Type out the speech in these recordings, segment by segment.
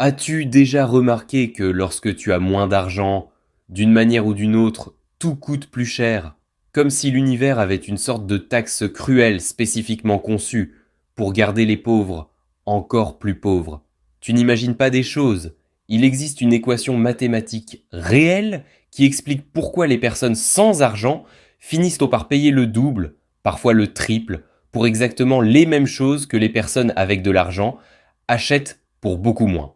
As-tu déjà remarqué que lorsque tu as moins d'argent, d'une manière ou d'une autre, tout coûte plus cher, comme si l'univers avait une sorte de taxe cruelle spécifiquement conçue pour garder les pauvres encore plus pauvres? Tu n'imagines pas des choses. Il existe une équation mathématique réelle qui explique pourquoi les personnes sans argent finissent par payer le double, parfois le triple, pour exactement les mêmes choses que les personnes avec de l'argent achètent pour beaucoup moins.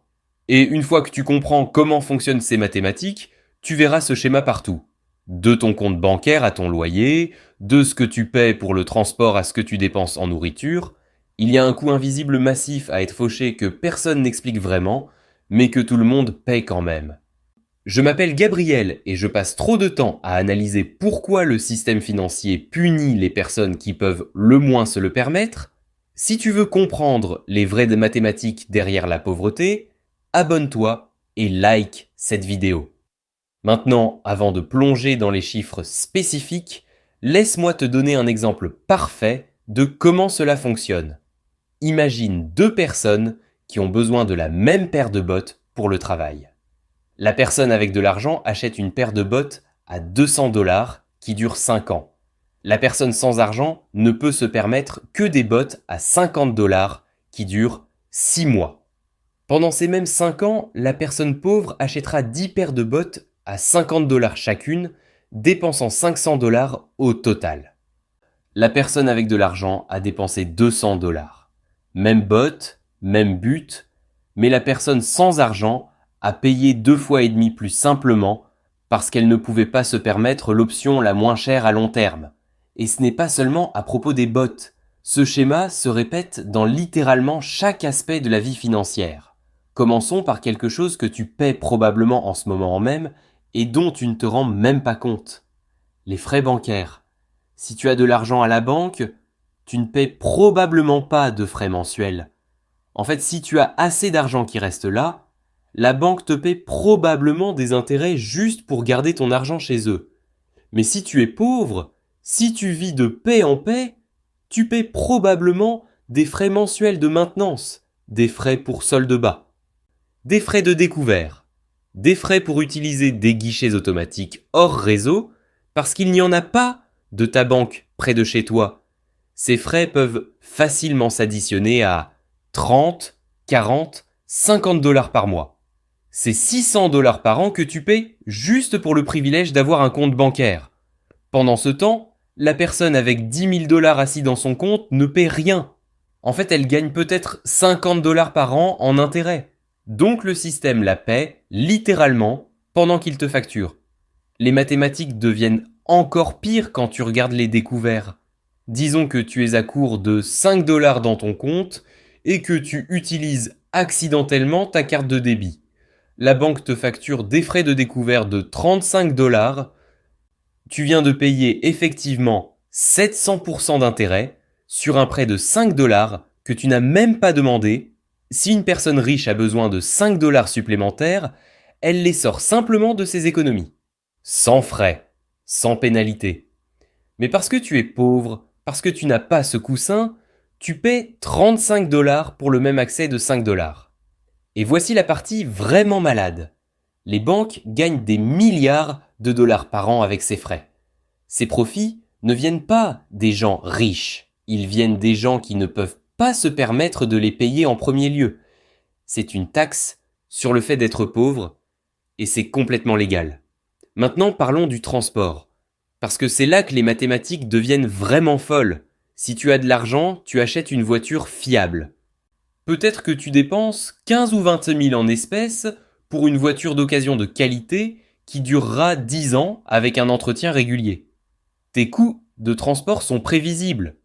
Et une fois que tu comprends comment fonctionnent ces mathématiques, tu verras ce schéma partout. De ton compte bancaire à ton loyer, de ce que tu paies pour le transport à ce que tu dépenses en nourriture, il y a un coût invisible massif à être fauché que personne n'explique vraiment, mais que tout le monde paie quand même. Je m'appelle Gabriel et je passe trop de temps à analyser pourquoi le système financier punit les personnes qui peuvent le moins se le permettre. Si tu veux comprendre les vraies mathématiques derrière la pauvreté, abonne-toi et like cette vidéo. Maintenant, avant de plonger dans les chiffres spécifiques, laisse-moi te donner un exemple parfait de comment cela fonctionne. Imagine deux personnes qui ont besoin de la même paire de bottes pour le travail. La personne avec de l'argent achète une paire de bottes à 200 $ qui dure 5 ans. La personne sans argent ne peut se permettre que des bottes à 50 $ qui durent 6 mois. Pendant ces mêmes 5 ans, la personne pauvre achètera 10 paires de bottes à 50 $ chacune, dépensant 500 $ au total. La personne avec de l'argent a dépensé 200 $. Même bottes, même but, mais la personne sans argent a payé 2 fois et demi plus simplement parce qu'elle ne pouvait pas se permettre l'option la moins chère à long terme. Et ce n'est pas seulement à propos des bottes. Ce schéma se répète dans littéralement chaque aspect de la vie financière. Commençons par quelque chose que tu paies probablement en ce moment même et dont tu ne te rends même pas compte. Les frais bancaires. Si tu as de l'argent à la banque, tu ne paies probablement pas de frais mensuels. En fait, si tu as assez d'argent qui reste là, la banque te paie probablement des intérêts juste pour garder ton argent chez eux. Mais si tu es pauvre, si tu vis de paie en paie, tu paies probablement des frais mensuels de maintenance, des frais pour solde bas, des frais de découvert, des frais pour utiliser des guichets automatiques hors réseau parce qu'il n'y en a pas de ta banque près de chez toi. Ces frais peuvent facilement s'additionner à 30, 40, 50 $ par mois. C'est 600 $ par an que tu paies juste pour le privilège d'avoir un compte bancaire. Pendant ce temps, la personne avec 10 000 $ assis dans son compte ne paie rien. En fait, elle gagne peut-être 50 $ par an en intérêt. Donc le système la paie, littéralement, pendant qu'il te facture. Les mathématiques deviennent encore pires quand tu regardes les découverts. Disons que tu es à court de 5 $ dans ton compte et que tu utilises accidentellement ta carte de débit. La banque te facture des frais de découvert de 35 $. Tu viens de payer effectivement 700% d'intérêt sur un prêt de 5 $ que tu n'as même pas demandé. Si une personne riche a besoin de 5 $ supplémentaires, elle les sort simplement de ses économies. Sans frais, sans pénalité. Mais parce que tu es pauvre, parce que tu n'as pas ce coussin, tu paies 35 $ pour le même accès de 5 $. Et voici la partie vraiment malade. Les banques gagnent des milliards de dollars par an avec ces frais. Ces profits ne viennent pas des gens riches, ils viennent des gens qui ne peuvent pas se permettre de les payer en premier lieu. C'est une taxe sur le fait d'être pauvre et c'est complètement légal. Maintenant parlons du transport, parce que c'est là que les mathématiques deviennent vraiment folles. Si tu as de l'argent, tu achètes une voiture fiable. Peut-être que tu dépenses 15 ou 20 000 en espèces pour une voiture d'occasion de qualité qui durera 10 ans avec un entretien régulier. Tes coûts de transport sont prévisibles.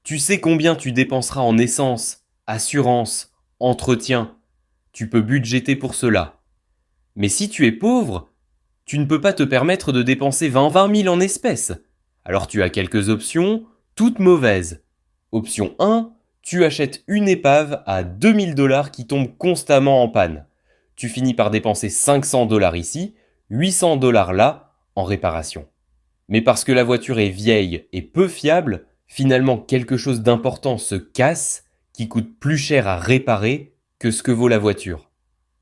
Tu sais combien tu dépenseras en essence, assurance, entretien. Tu peux budgéter pour cela. Mais si tu es pauvre, tu ne peux pas te permettre de dépenser 20 000 en espèces. Alors tu as quelques options, toutes mauvaises. Option 1, tu achètes une épave à 2 000 $ qui tombe constamment en panne. Tu finis par dépenser 500 $ ici, 800 $ là, en réparation. Mais parce que la voiture est vieille et peu fiable, finalement quelque chose d'important se casse qui coûte plus cher à réparer que ce que vaut la voiture.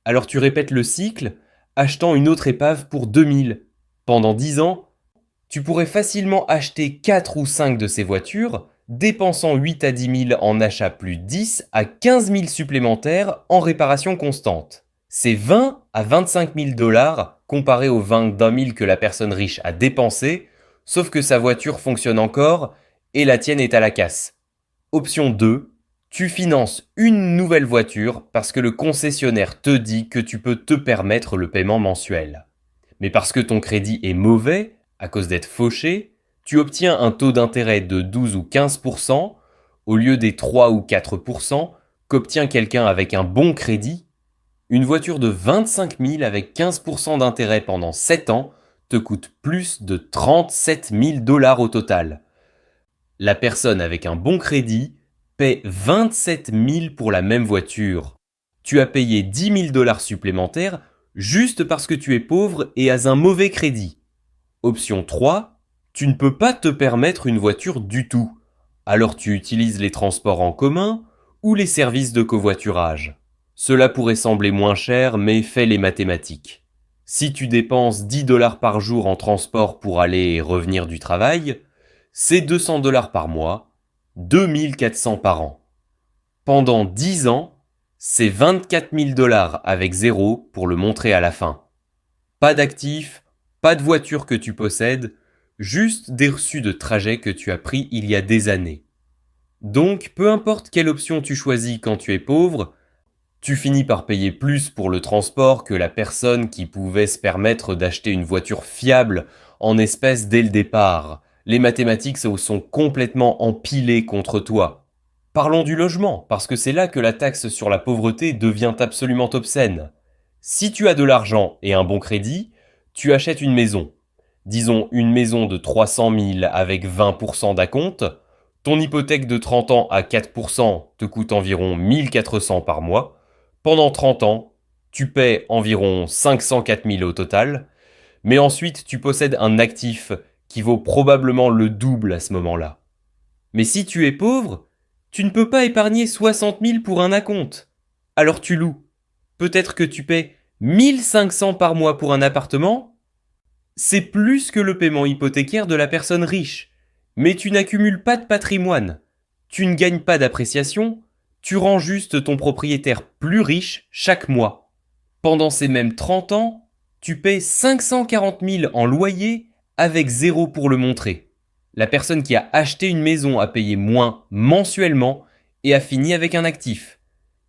Alors tu répètes le cycle, achetant une autre épave pour 2000. Pendant 10 ans, tu pourrais facilement acheter 4 ou 5 de ces voitures, dépensant 8 à 10 000 en achat plus 10 à 15 000 supplémentaires en réparation constante. C'est 20 à 25 000 dollars comparé aux 20 000 que la personne riche a dépensé, sauf que sa voiture fonctionne encore et la tienne est à la casse. Option 2. Tu finances une nouvelle voiture parce que le concessionnaire te dit que tu peux te permettre le paiement mensuel. Mais parce que ton crédit est mauvais, à cause d'être fauché, tu obtiens un taux d'intérêt de 12 ou 15% au lieu des 3 ou 4% qu'obtient quelqu'un avec un bon crédit. Une voiture de 25 000 avec 15% d'intérêt pendant 7 ans te coûte plus de 37 000 dollars au total. La personne avec un bon crédit paie 27 000 pour la même voiture. Tu as payé 10 000 dollars supplémentaires juste parce que tu es pauvre et as un mauvais crédit. Option 3. Tu ne peux pas te permettre une voiture du tout. Alors tu utilises les transports en commun ou les services de covoiturage. Cela pourrait sembler moins cher, mais fais les mathématiques. Si tu dépenses 10 dollars par jour en transport pour aller et revenir du travail, c'est 200 dollars par mois, 2400 par an. Pendant 10 ans, c'est 24 000 dollars avec zéro pour le montrer à la fin. Pas d'actifs, pas de voiture que tu possèdes, juste des reçus de trajet que tu as pris il y a des années. Donc, peu importe quelle option tu choisis quand tu es pauvre, tu finis par payer plus pour le transport que la personne qui pouvait se permettre d'acheter une voiture fiable en espèces dès le départ. Les mathématiques sont complètement empilées contre toi. Parlons du logement, parce que c'est là que la taxe sur la pauvreté devient absolument obscène. Si tu as de l'argent et un bon crédit, tu achètes une maison. Disons une maison de 300 000 avec 20% d'acompte. Ton hypothèque de 30 ans à 4% te coûte environ 1400 par mois. Pendant 30 ans, tu paies environ 504 000 au total, mais ensuite tu possèdes un actif qui vaut probablement le double à ce moment-là. Mais si tu es pauvre, tu ne peux pas épargner 60 000 pour un acompte. Alors tu loues. Peut-être que tu paies 1500 par mois pour un appartement. C'est plus que le paiement hypothécaire de la personne riche. Mais tu n'accumules pas de patrimoine. Tu ne gagnes pas d'appréciation. Tu rends juste ton propriétaire plus riche chaque mois. Pendant ces mêmes 30 ans, tu paies 540 000 en loyer avec zéro pour le montrer. La personne qui a acheté une maison a payé moins mensuellement et a fini avec un actif.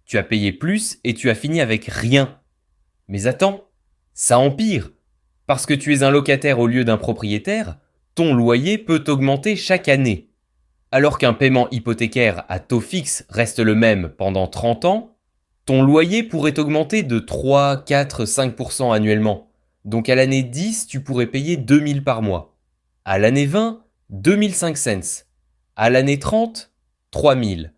Tu as payé plus et tu as fini avec rien. Mais attends, ça empire. Parce que tu es un locataire au lieu d'un propriétaire, ton loyer peut augmenter chaque année. Alors qu'un paiement hypothécaire à taux fixe reste le même pendant 30 ans, ton loyer pourrait augmenter de 3, 4, 5% annuellement. Donc à l'année 10, tu pourrais payer 2000 par mois. À l'année 20, 2005 cents. À l'année 30, 3000.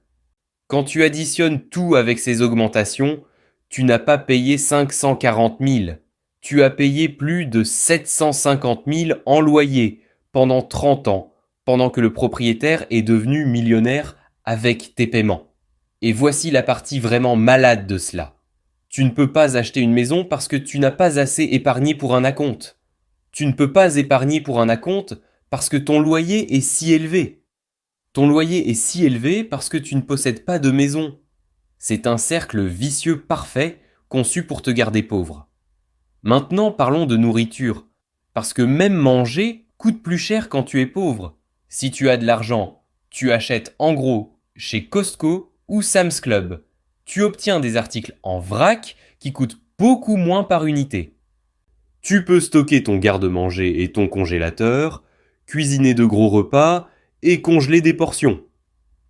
Quand tu additionnes tout avec ces augmentations, tu n'as pas payé 540 000. Tu as payé plus de 750 000 en loyer pendant 30 ans, pendant que le propriétaire est devenu millionnaire avec tes paiements. Et voici la partie vraiment malade de cela. Tu ne peux pas acheter une maison parce que tu n'as pas assez épargné pour un acompte. Tu ne peux pas épargner pour un acompte parce que ton loyer est si élevé. Ton loyer est si élevé parce que tu ne possèdes pas de maison. C'est un cercle vicieux parfait conçu pour te garder pauvre. Maintenant parlons de nourriture, parce que même manger coûte plus cher quand tu es pauvre. Si tu as de l'argent, tu achètes en gros chez Costco ou Sam's Club. Tu obtiens des articles en vrac qui coûtent beaucoup moins par unité. Tu peux stocker ton garde-manger et ton congélateur, cuisiner de gros repas et congeler des portions.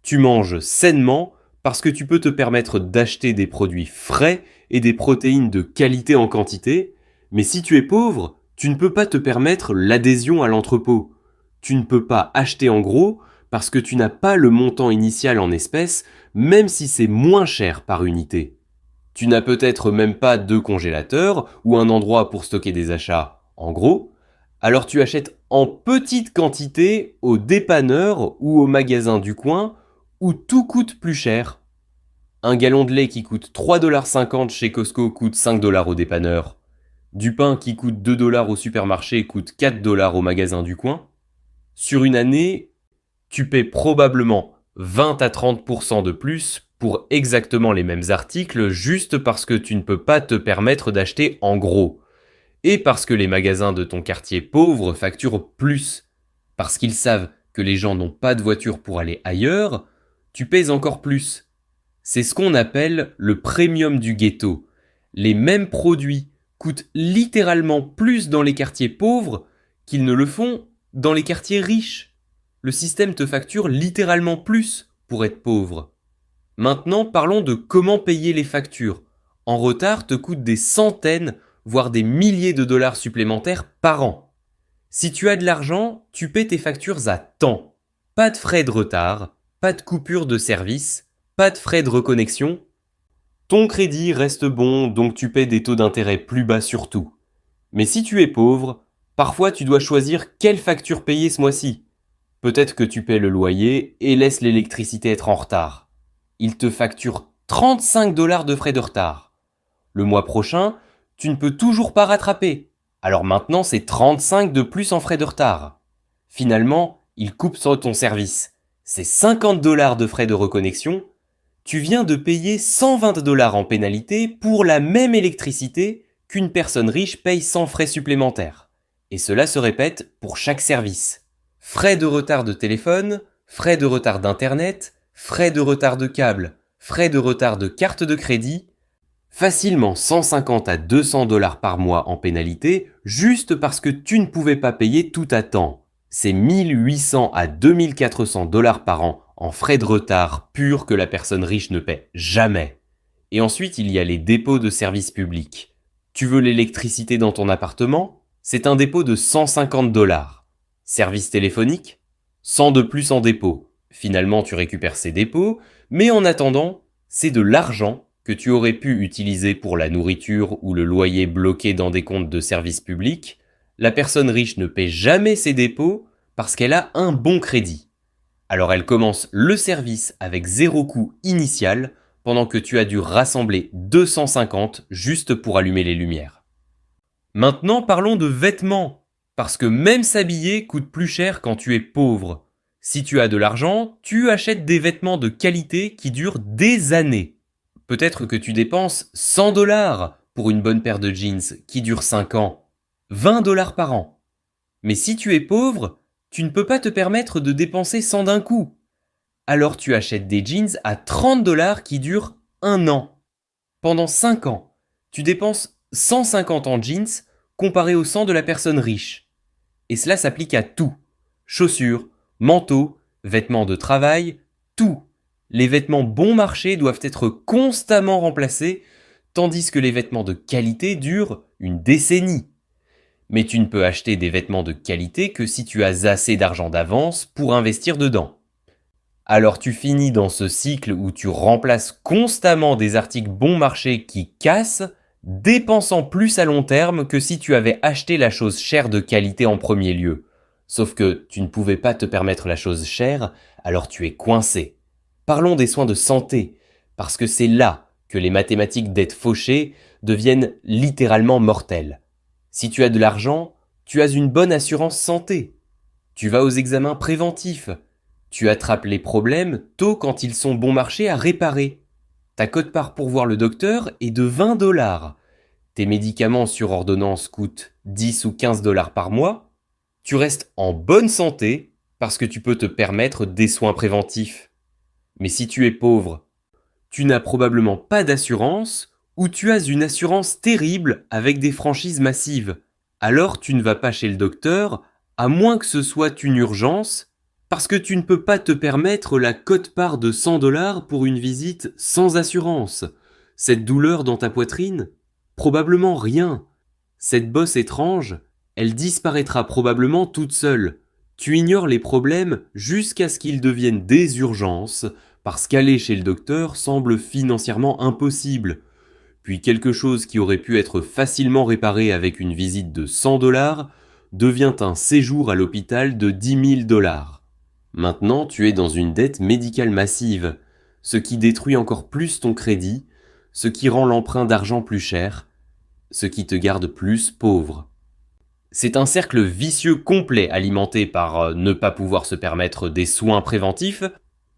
Tu manges sainement parce que tu peux te permettre d'acheter des produits frais et des protéines de qualité en quantité, mais si tu es pauvre, tu ne peux pas te permettre l'adhésion à l'entrepôt. Tu ne peux pas acheter en gros parce que tu n'as pas le montant initial en espèces, même si c'est moins cher par unité. Tu n'as peut-être même pas de congélateur ou un endroit pour stocker des achats en gros, alors tu achètes en petite quantité au dépanneur ou au magasin du coin où tout coûte plus cher. Un gallon de lait qui coûte 3,50 $ chez Costco coûte 5 $ au dépanneur. Du pain qui coûte 2 $ au supermarché coûte 4 $ au magasin du coin. Sur une année, tu paies probablement 20 à 30% de plus pour exactement les mêmes articles juste parce que tu ne peux pas te permettre d'acheter en gros. Et parce que les magasins de ton quartier pauvre facturent plus. Parce qu'ils savent que les gens n'ont pas de voiture pour aller ailleurs, tu paies encore plus. C'est ce qu'on appelle le premium du ghetto. Les mêmes produits coûtent littéralement plus dans les quartiers pauvres qu'ils ne le font dans les quartiers riches. Le système te facture littéralement plus pour être pauvre. Maintenant, parlons de comment payer les factures. En retard te coûte des centaines, voire des milliers de dollars supplémentaires par an. Si tu as de l'argent, tu paies tes factures à temps. Pas de frais de retard, pas de coupure de service, pas de frais de reconnexion. Ton crédit reste bon, donc tu paies des taux d'intérêt plus bas surtout. Mais si tu es pauvre, parfois tu dois choisir quelle facture payer ce mois-ci. Peut-être que tu paies le loyer et laisses l'électricité être en retard. Il te facture 35 $ de frais de retard. Le mois prochain, tu ne peux toujours pas rattraper. Alors maintenant, c'est 35 de plus en frais de retard. Finalement, il coupe sur ton service. C'est 50 $ de frais de reconnexion. Tu viens de payer 120 $ en pénalité pour la même électricité qu'une personne riche paye sans frais supplémentaires. Et cela se répète pour chaque service. Frais de retard de téléphone, frais de retard d'internet, frais de retard de câble, frais de retard de carte de crédit, facilement 150 à 200 $ par mois en pénalité juste parce que tu ne pouvais pas payer tout à temps. C'est 1800 à 2400 $ par an en frais de retard purs que la personne riche ne paie jamais. Et ensuite, il y a les dépôts de services publics. Tu veux l'électricité dans ton appartement? C'est un dépôt de 150 $. Service téléphonique? 100 de plus en dépôt. Finalement, tu récupères ces dépôts, mais en attendant, c'est de l'argent que tu aurais pu utiliser pour la nourriture ou le loyer bloqué dans des comptes de services publics. La personne riche ne paie jamais ses dépôts parce qu'elle a un bon crédit. Alors elle commence le service avec 0 coût initial pendant que tu as dû rassembler 250 juste pour allumer les lumières. Maintenant parlons de vêtements, parce que même s'habiller coûte plus cher quand tu es pauvre. Si tu as de l'argent, tu achètes des vêtements de qualité qui durent des années. Peut-être que tu dépenses 100 $ pour une bonne paire de jeans qui dure 5 ans, 20 $ par an. Mais si tu es pauvre, tu ne peux pas te permettre de dépenser 100 d'un coup. Alors tu achètes des jeans à 30 $ qui durent 1 an. Pendant 5 ans, tu dépenses 150 en jeans comparé au 100 de la personne riche. Et cela s'applique à tout. Chaussures, manteaux, vêtements de travail, tout. Les vêtements bon marché doivent être constamment remplacés, tandis que les vêtements de qualité durent une décennie. Mais tu ne peux acheter des vêtements de qualité que si tu as assez d'argent d'avance pour investir dedans. Alors tu finis dans ce cycle où tu remplaces constamment des articles bon marché qui cassent, dépensant plus à long terme que si tu avais acheté la chose chère de qualité en premier lieu. Sauf que tu ne pouvais pas te permettre la chose chère, alors tu es coincé. Parlons des soins de santé, parce que c'est là que les mathématiques d'être fauchées deviennent littéralement mortelles. Si tu as de l'argent, tu as une bonne assurance santé. Tu vas aux examens préventifs. Tu attrapes les problèmes tôt quand ils sont bon marché à réparer. Ta quote-part pour voir le docteur est de 20 $. Tes médicaments sur ordonnance coûtent 10 ou 15 $ par mois. Tu restes en bonne santé parce que tu peux te permettre des soins préventifs. Mais si tu es pauvre, tu n'as probablement pas d'assurance ou tu as une assurance terrible avec des franchises massives. Alors tu ne vas pas chez le docteur, à moins que ce soit une urgence, parce que tu ne peux pas te permettre la quote-part de 100 $ pour une visite sans assurance. Cette douleur dans ta poitrine? Probablement rien. Cette bosse étrange, elle disparaîtra probablement toute seule. Tu ignores les problèmes jusqu'à ce qu'ils deviennent des urgences, parce qu'aller chez le docteur semble financièrement impossible. Puis quelque chose qui aurait pu être facilement réparé avec une visite de 100 $ devient un séjour à l'hôpital de 10 000 $. Maintenant, tu es dans une dette médicale massive. ce qui détruit encore plus ton crédit, ce qui rend l'emprunt d'argent plus cher, ce qui te garde plus pauvre. C'est un cercle vicieux complet alimenté par ne pas pouvoir se permettre des soins préventifs,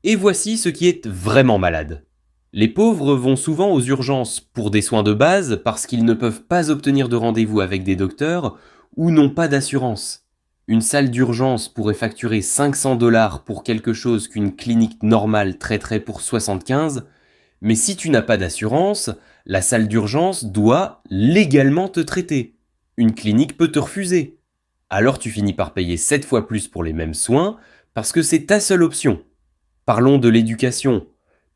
et voici ce qui est vraiment malade. Les pauvres vont souvent aux urgences pour des soins de base parce qu'ils ne peuvent pas obtenir de rendez-vous avec des docteurs ou n'ont pas d'assurance. Une salle d'urgence pourrait facturer 500 $ pour quelque chose qu'une clinique normale traiterait pour 75, mais si tu n'as pas d'assurance, la salle d'urgence doit légalement te traiter. Une clinique peut te refuser. Alors tu finis par payer 7 fois plus pour les mêmes soins parce que c'est ta seule option. Parlons de l'éducation,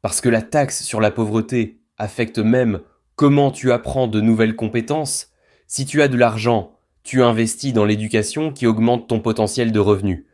parce que la taxe sur la pauvreté affecte même comment tu apprends de nouvelles compétences. Si tu as de l'argent, tu investis dans l'éducation qui augmente ton potentiel de revenus.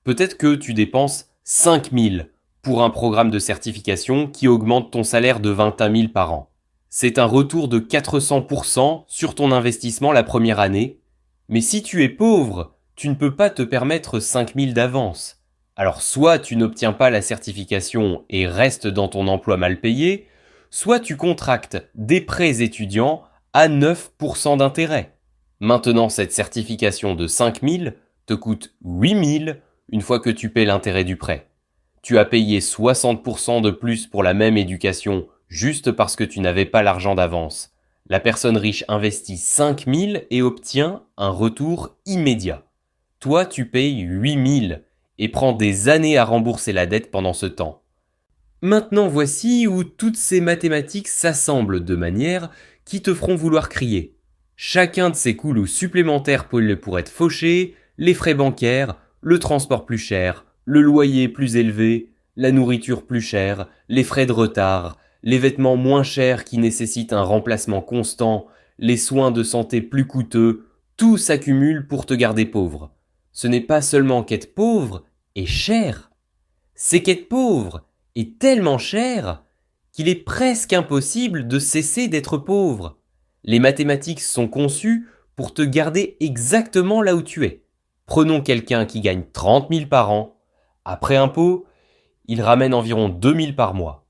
Peut-être que tu dépenses 5 000 pour un programme de certification qui augmente ton salaire de 21 000 par an. C'est un retour de 400% sur ton investissement la première année, mais si tu es pauvre, tu ne peux pas te permettre 5 000 d'avance. Alors soit tu n'obtiens pas la certification et restes dans ton emploi mal payé, soit tu contractes des prêts étudiants à 9% d'intérêt. Maintenant, cette certification de 5 000 te coûte 8 000 une fois que tu paies l'intérêt du prêt. Tu as payé 60% de plus pour la même éducation juste parce que tu n'avais pas l'argent d'avance. La personne riche investit 5 000 et obtient un retour immédiat. Toi, tu payes 8 000 et prends des années à rembourser la dette pendant ce temps. Maintenant, voici où toutes ces mathématiques s'assemblent de manière qui te feront vouloir crier. Chacun de ces coûts supplémentaires pour être fauché, les frais bancaires, le transport plus cher, le loyer plus élevé, la nourriture plus chère, les frais de retard, les vêtements moins chers qui nécessitent un remplacement constant, les soins de santé plus coûteux, tout s'accumule pour te garder pauvre. Ce n'est pas seulement qu'être pauvre est cher, c'est qu'être pauvre est tellement cher qu'il est presque impossible de cesser d'être pauvre. Les mathématiques sont conçues pour te garder exactement là où tu es. Prenons quelqu'un qui gagne 30 000 par an. Après impôt, il ramène environ 2 000 par mois.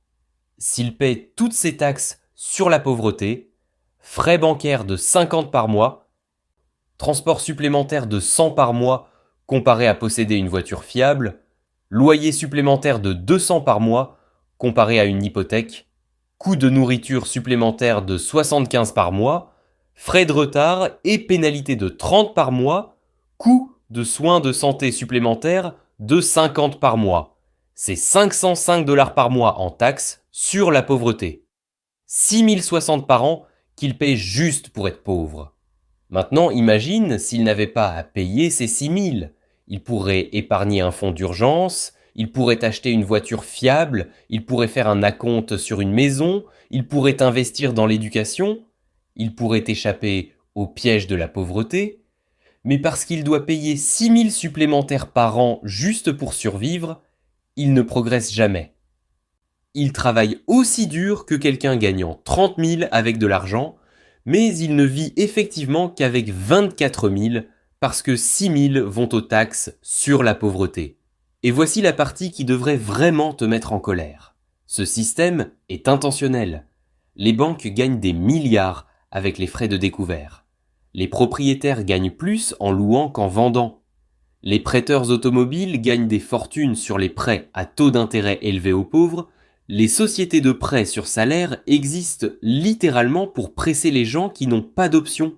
S'il paie toutes ses taxes sur la pauvreté, frais bancaires de 50 par mois, transport supplémentaire de 100 par mois comparé à posséder une voiture fiable, loyer supplémentaire de 200 par mois comparé à une hypothèque, coût de nourriture supplémentaire de 75 par mois, frais de retard et pénalité de 30 par mois, coût de soins de santé supplémentaires de 50 par mois. C'est 505 $ par mois en taxes sur la pauvreté. 6 060 par an qu'il paie juste pour être pauvre. Maintenant, imagine s'il n'avait pas à payer ces 6 000. Il pourrait épargner un fonds d'urgence, il pourrait acheter une voiture fiable, il pourrait faire un acompte sur une maison, il pourrait investir dans l'éducation, il pourrait échapper au piège de la pauvreté, mais parce qu'il doit payer 6 000 supplémentaires par an juste pour survivre, il ne progresse jamais. Il travaille aussi dur que quelqu'un gagnant 30 000 avec de l'argent, mais il ne vit effectivement qu'avec 24 000 parce que 6 000 vont aux taxes sur la pauvreté. Et voici la partie qui devrait vraiment te mettre en colère. Ce système est intentionnel. Les banques gagnent des milliards avec les frais de découvert. Les propriétaires gagnent plus en louant qu'en vendant. Les prêteurs automobiles gagnent des fortunes sur les prêts à taux d'intérêt élevés aux pauvres. Les sociétés de prêt sur salaire existent littéralement pour presser les gens qui n'ont pas d'option.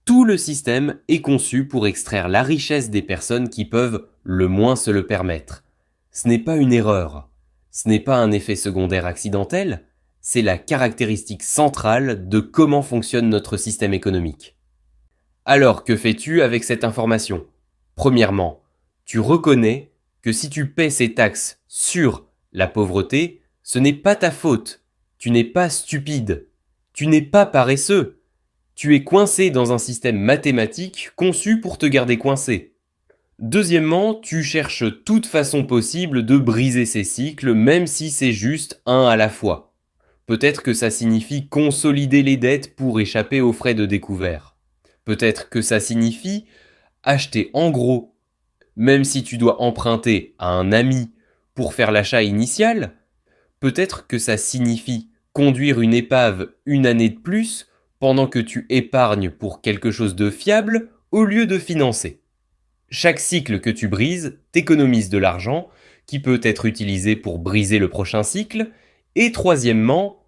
Tout le système est conçu pour extraire la richesse des personnes qui peuvent le moins se le permettre. Ce n'est pas une erreur, ce n'est pas un effet secondaire accidentel, c'est la caractéristique centrale de comment fonctionne notre système économique. Alors, que fais-tu avec cette information ? Premièrement, tu reconnais que si tu paies ces taxes sur la pauvreté, ce n'est pas ta faute, tu n'es pas stupide, tu n'es pas paresseux. Tu es coincé dans un système mathématique conçu pour te garder coincé. Deuxièmement, tu cherches toute façon possible de briser ces cycles, même si c'est juste un à la fois. Peut-être que ça signifie consolider les dettes pour échapper aux frais de découvert. Peut-être que ça signifie acheter en gros, même si tu dois emprunter à un ami pour faire l'achat initial. Peut-être que ça signifie conduire une épave une année de plus pendant que tu épargnes pour quelque chose de fiable au lieu de financer. Chaque cycle que tu brises t'économise de l'argent qui peut être utilisé pour briser le prochain cycle. Et troisièmement,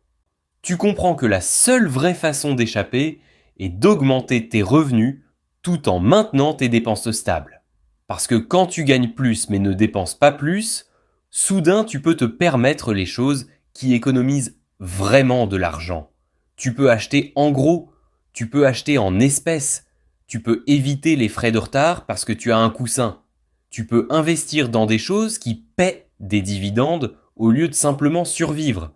tu comprends que la seule vraie façon d'échapper est d'augmenter tes revenus tout en maintenant tes dépenses stables. Parce que quand tu gagnes plus mais ne dépenses pas plus, soudain tu peux te permettre les choses qui économisent vraiment de l'argent. Tu peux acheter en gros, tu peux acheter en espèces, tu peux éviter les frais de retard parce que tu as un coussin. Tu peux investir dans des choses qui paient des dividendes au lieu de simplement survivre.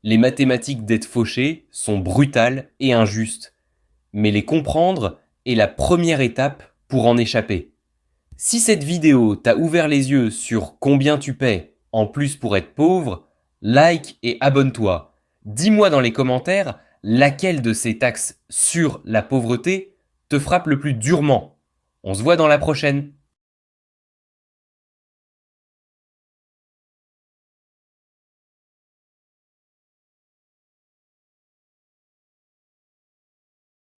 Les mathématiques d'être fauché sont brutales et injustes, mais les comprendre est la première étape pour en échapper. Si cette vidéo t'a ouvert les yeux sur combien tu paies en plus pour être pauvre, like et abonne-toi. Dis-moi dans les commentaires laquelle de ces taxes sur la pauvreté te frappe le plus durement. On se voit dans la prochaine.